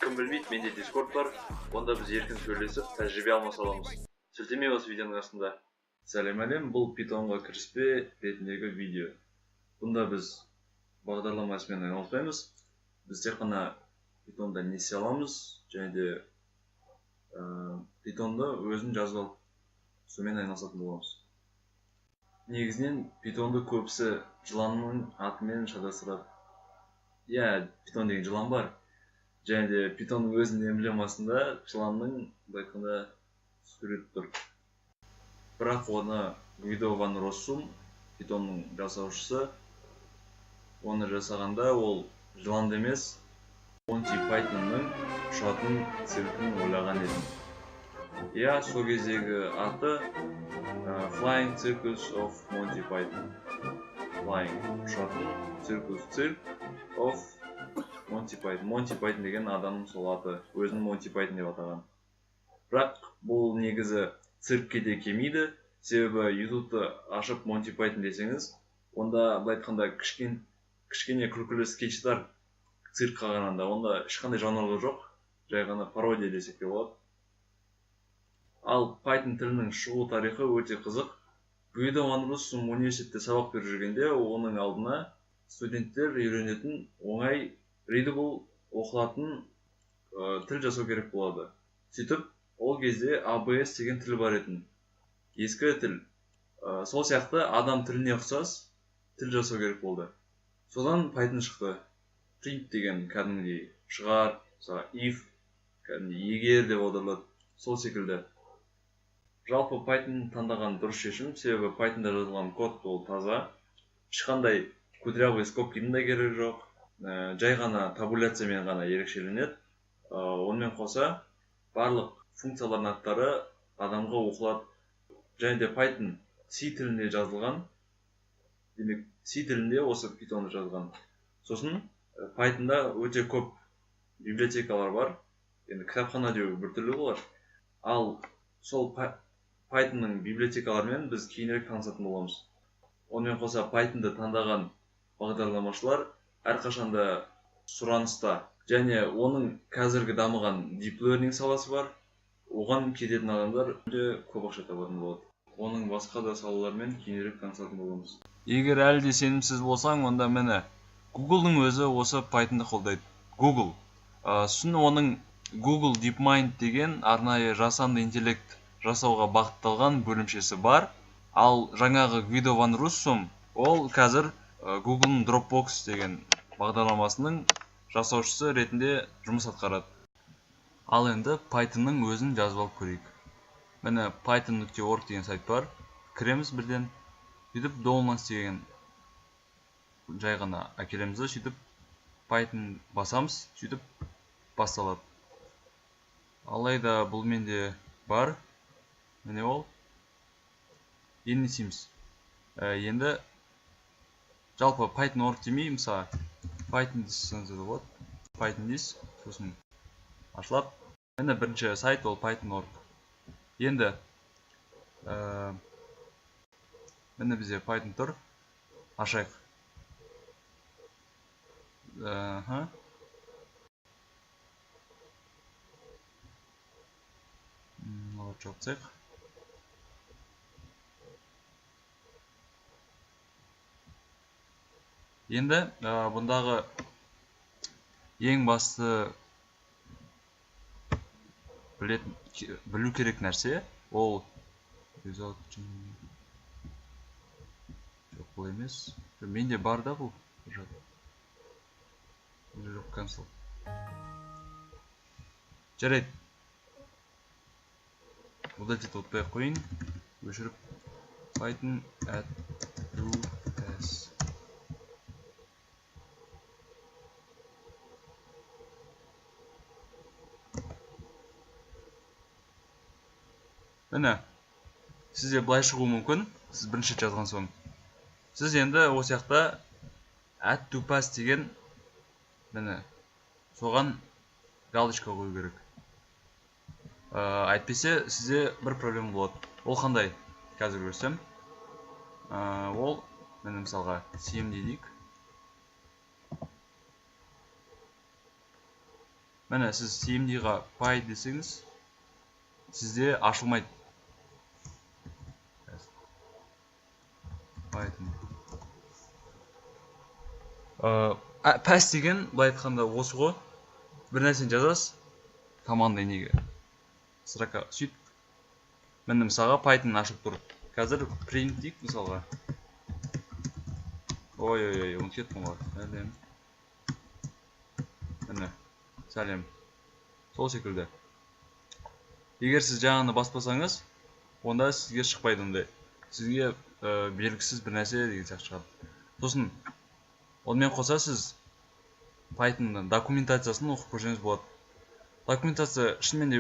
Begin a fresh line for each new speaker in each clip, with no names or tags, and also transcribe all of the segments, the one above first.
кім білмейді, менде Discord бар, онда біз еркін сөйлесіп, тәжірибе алмаса аламыз. Сілтеме осы видеоның астында. Сәлем әлем, бұл Pythonға кіріспе ретіндегі видео. Бұнда біз бағдарламасымен айналыспаймыз. Біз тек қана Pythonда не істей аламыз, және де Pythonды өзін жазып алып, сонымен айналысатын боламыз. Негізінен Pythonды көбісі жыланның атымен шатастырады. Иә, Python деген жылан бар. Және де Pythonның өзінің эмблемасында жыланның байқында сурет тұр. Бірақ оны Guido van Rossum, Pythonның жасаушысы, оны жасағанда ол жыланды емес, Monty Pythonның ұшатын циркін ойлаған еді. Иә, сол кездегі аты Flying Circus of Monty Python. Flying ұшатын Circus of Monty Python. Monty Python деген адамның сол аты, өзін Monty Python деп атаған. Бірақ бұл негізі циркке де келмейді, себебі YouTube'ды ашып Monty Python десеңіз, онда былай айтқанда кішкене күлкілі скетчтар циркқа қарағанда, онда ешқандай жанрлығы жоқ, жай ғана пародия десек те болады. Ал Python тілінің шығу тарихы өте қызық. Guido van Rossum университетте сабақ беріп жүргенде, оның алдына студенттер үйренетін оңай readable оқылатын тіл жасау керек болады. Сөйтіп, ол кезде ABS деген тіл бар еді. Ескі тіл. Сол сияқты адам тіліне ұқсас тіл жасау керек болды. Содан Python шықты. Print деген кәдімгідей шығар, if, кәдімгідей егер деп аударылады. Сол секілді. Жалпы Python таңдаған дұрыс шешім, себебі Pythonда жазылған код ол таза. Ешқандай кудрявый скобканың да керегі жоқ. Жай ғана табуляциямен ғана ерекшеленеді. Онымен қоса барлық функциялардың аттары адамға оқылады. Және де Python C тілінде жазылған. Демек, C тілінде осы Pythonды жазылған. Сосын Pythonда өте көп библиотекалар бар. Енді кітапхана деу біртүрлі болар. Ал сол Pythonның библиотекаларымен біз кейінірек танысатын боламыз. Онымен қоса Pythonды таңдаған бағдарламашылар әрқашанда сұраныста. Және оның қазіргі дамыған deep learning саласы бар. Оған кететін адамдар өте көп ақша табатын болады. Оның басқа да салалармен кейінірек танысатын боламыз. Егер әлі де сенімсіз болсаң, онда міне Google'ның өзі осы Pythonды қолдайды. Google. Сосын оның Google DeepMind деген арнайы жасанды интеллект жасауға бағытталған бөлімшесі бар. Ал жаңағы Guido van Rossum, ол қазір Google'ның Dropbox деген бағдарламасының жасаушысы ретінде жұмыс атқарады. Ал енді Pythonның өзін жазып алып көрейік. Міне python.org деген сайт бар. Кіреміз бірден. Сөйтіп downloads деген жай ғана әкелеміз, сөйтіп Python басамыз, сөйтіп басталады. Алайда бұл менде бар. Міне ол. Енді несейміз. Енді жалпы Python.org демей, мысалы Python десеңіз болады. Python дейсіз, сосын ашылады. Міне бірінші сайт ол Python.org. Енді міне бізде Python тұр. Ашайық. Жоқсақ. Енді бұндағы ең басты білу керек нәрсе ол жоқ, бұл емес. Менде бар да бұл. Жоқ, cancel. Жарайды. Удалить отпай қойын. Өшіріп Python add to s. Міне, сізде былай шығу мүмкін, сіз бірінші жазған соң. Сіз енді осы жақта add to pass деген, міне, соған галочка қою керек. Әйтпесе сізде бір проблема болады. Ол қандай? Қазір көрсем. Ол, міне мысалға, CM дейік. Міне сіз CMD-ға py десеңіз, сізде ашылмайды. Pass деген былай айтқанда осы ғой. Бір нәрсені жазасыз, команда неге строка сөйтіп. Міне мысалға Python ашып тұр. Қазір print дейік мысалға. Ой, оны кеттім ғой. Сәлем. Міне, сәлем. Сол секілді. Егер сіз жаңаны баспасаңыз, онда сізге шықпайды ондай. Сізге белгісіз бір нәрсе деген сияқты шығады. Сосын, онымен қоса сіз Python документациясын оқып көрсеңіз болады. Документация шынымен де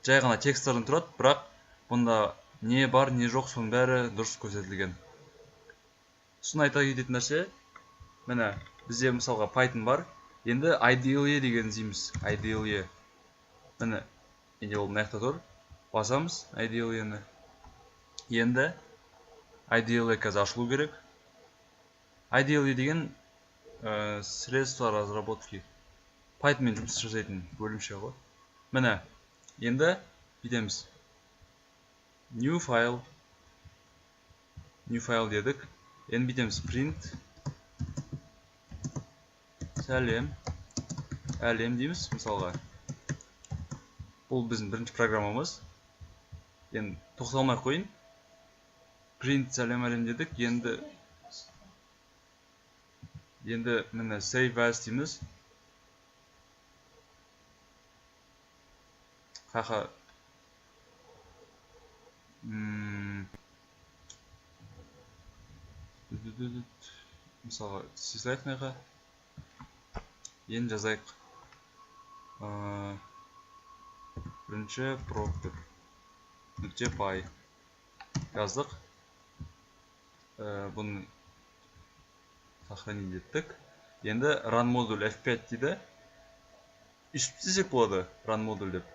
жай ғана тексттерден тұрады, бірақ бұнда не бар, не жоқ, соның бәрі дұрыс көрсетілген. Сосын айта кететін нәрсе, міне бізде мысалға Python бар. Енді IDLE деген іздейміз. IDLE. Міне, енді ол мына жақта тұр. Басамыз IDLE-ні. Енді IDLE қазір ашылу керек. IDLE деген средства разработки. Python мен жұмыс жасайтын бөлімше ғой. Міне, енді бүйтеміз. New file дедік. Енді бүйтеміз print сәлем әлем дейміз мысалға. Бұл біздің бірінші программамыз. Енді тоқталмай қойын. Print сәлем әлем дедік. Енді міне save as дейміз. Қақа мысалға сізлайық неға. Енді жазайық. Бірінші proctor нүкте py жаздық. Бұны сохранить еттік. Енді run модуль F5 дейді. Үстіп десек болады run модуль деп.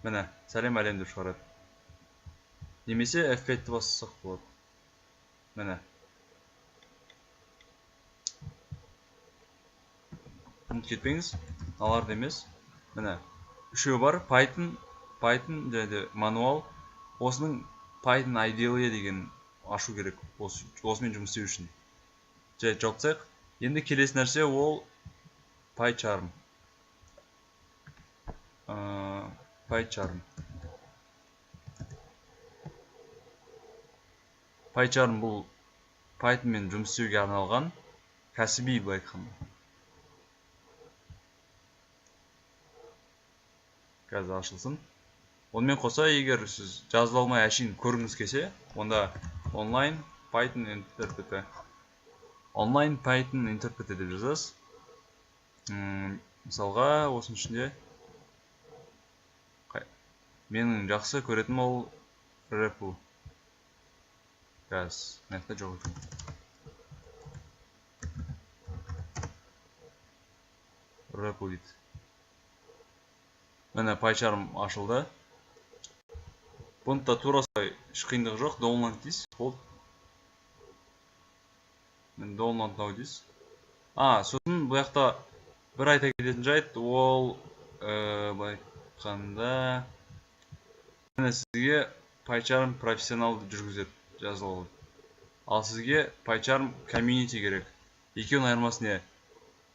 Міне, сәлем әлем деп шығарады. Немесе F5-ті бассақ болады. Міне. Ұмыт кетпеңіз, аларды емес. Міне, үшеу бар, Python және мануал. Осының Python IDLE деген ашу керек, осымен жұмыс істеу үшін. Жай жоқтсақ, енді келесі нәрсе ол PyCharm. PyCharm бұл Python мен жұмыс істеуге арналған кәсіби былай айтқанда. Қазір ашылсын. Онымен қоса, егер сіз жазыла алмай әшейін көргіңіз келсе, онда Online Python Interpreter деп жазасыз. Мысалға, осының ішінде менің жақсы көретін ол REPL. Қазір, мәқта жоқ екен. REPL дейді. Міне PyCharm ашылды. Бұнда турасы еш қиындығы жоқ, download дейсіз. Мен download дейсіз. Сосын бұл жақта бір айта кететін жайт, ол байқанда міне сізге PyCharm профессионалды жүргізеді жазылығы. Ал сізге PyCharm community керек. Екеуінің айырмасы не?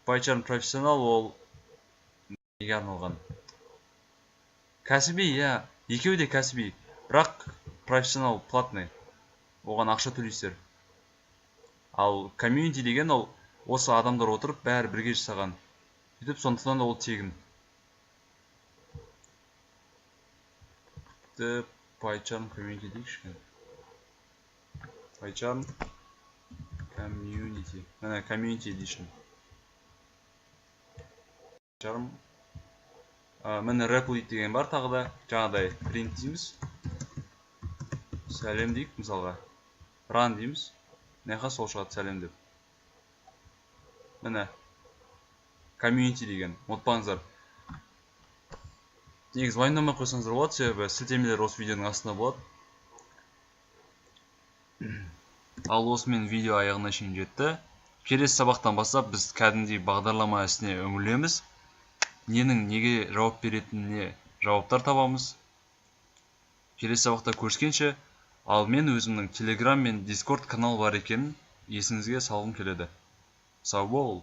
PyCharm профессионал ол неге арналған? Кәсіби, екеуі де кәсіби, бірақ профессионал платный. Оған ақша төлейсіздер. Ал community деген ол осы адамдар отырып бәрі бірге жасаған. Сөйтіп, сондықтан да ол тегін. PyCharm community дейікші. PyCharm community. Міне community edition. PyCharm міне REPL деген бар тағы да. Жаңадай print дейміз. Сәлем дейік мысалға. Run дейміз. Неға сол шығады сәлем деп. Міне community деген. Ұмытпаңыздар. Негізі уайымдамай қойсаңыздар болады, себебі сілтемелер осы видеоның астында болады. Ал осымен видео аяғына шейін жетті. Келесі сабақтан бастап біз кәдімгідей бағдарлама ісіне үңілеміз. ненің неге жауап беретініне жауаптар табамыз. Келесі сабақта көріскенше, ал мен өзімнің Telegram мен Discord канал бар екенін есіңізге салғым келеді. Сау бол!